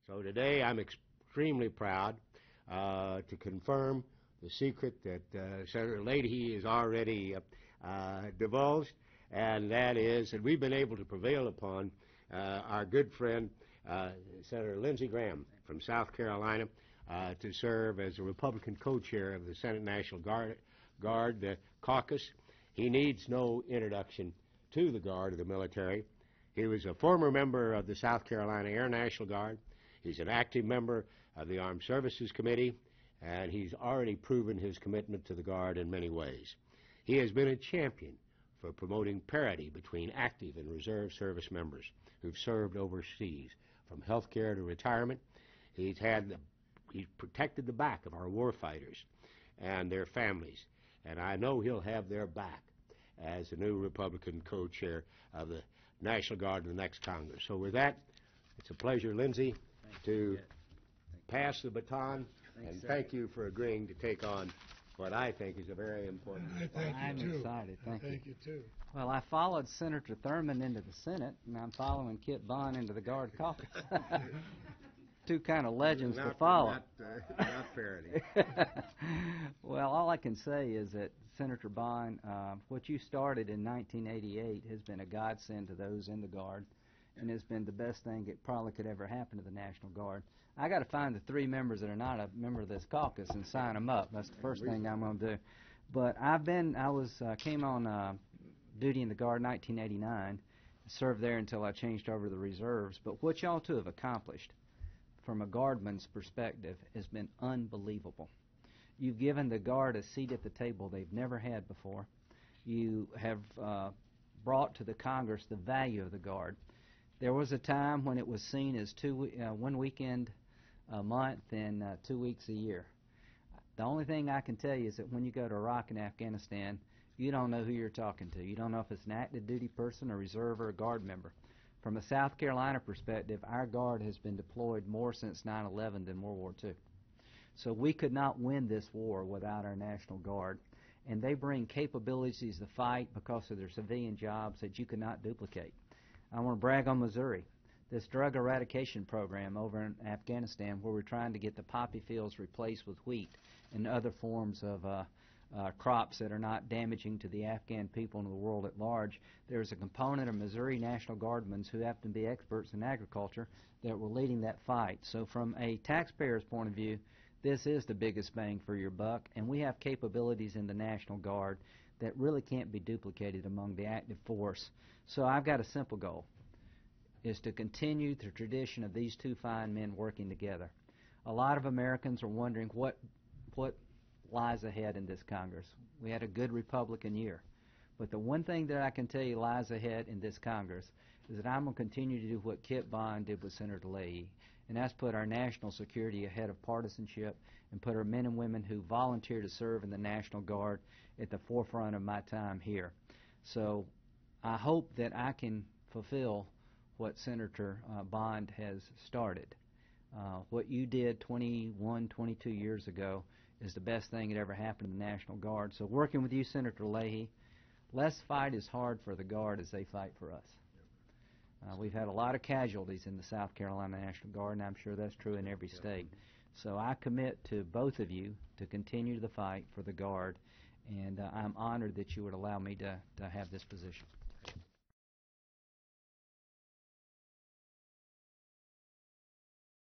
So today I'm extremely proud to confirm the secret that Senator Leahy has already divulged, and that is that we've been able to prevail upon our good friend Senator Lindsey Graham from South Carolina to serve as a Republican co-chair of the Senate National Guard Caucus. He needs no introduction to the Guard of the military. He was a former member of the South Carolina Air National Guard. He's an active member of the Armed Services Committee, and he's already proven his commitment to the Guard in many ways. He has been a champion for promoting parity between active and reserve service members who've served overseas, from health care to retirement. He's protected the back of our warfighters and their families, and I know he'll have their back as the new Republican co-chair of the National Guard in the next Congress. So with that, it's a pleasure, Lindsey, to pass the baton, and thank you for agreeing to take on what I think is a very important. I'm excited. Thank you too. Well, I followed Senator Thurmond into the Senate, and I'm following Kit Bond into the Guard Caucus. Two kind of legends to follow. Not parity. Well, all I can say is that Senator Bond, what you started in 1988 has been a godsend to those in the Guard, and has been the best thing that probably could ever happen to the National Guard. I got to find the 3 members that are not a member of this caucus and sign them up. That's the first thing I'm going to do. But came on duty in the Guard in 1989, served there until I changed over to the reserves. But what y'all two have accomplished from a guardman's perspective has been unbelievable. You've given the Guard a seat at the table they've never had before. You have brought to the Congress the value of the Guard. There was a time when it was seen as one weekend a month and 2 weeks a year. The only thing I can tell you is that when you go to Iraq and Afghanistan, you don't know who you're talking to. You don't know if it's an active duty person, a reserve, or a Guard member. From a South Carolina perspective, our Guard has been deployed more since 9/11 than World War II. So we could not win this war without our National Guard. And they bring capabilities to fight because of their civilian jobs that you could not duplicate. I want to brag on Missouri. This drug eradication program over in Afghanistan, where we're trying to get the poppy fields replaced with wheat and other forms of crops that are not damaging to the Afghan people and the world at large. There's a component of Missouri National Guardsmen who happen to be experts in agriculture that were leading that fight. So from a taxpayer's point of view, this is the biggest bang for your buck, and we have capabilities in the National Guard that really can't be duplicated among the active force. So I've got a simple goal, is to continue the tradition of these two fine men working together. A lot of Americans are wondering what lies ahead in this Congress. We had a good Republican year. But the one thing that I can tell you lies ahead in this Congress is that I'm going to continue to do what Kit Bond did with Senator Leahy, and that's put our national security ahead of partisanship and put our men and women who volunteer to serve in the National Guard at the forefront of my time here. So I hope that I can fulfill what Senator Bond has started. What you did 21, 22 years ago is the best thing that ever happened to the National Guard. So working with you, Senator Leahy, let's fight as hard for the Guard as they fight for us. We've had a lot of casualties in the South Carolina National Guard, and I'm sure that's true in every state. So I commit to both of you to continue the fight for the Guard, and I'm honored that you would allow me to have this position.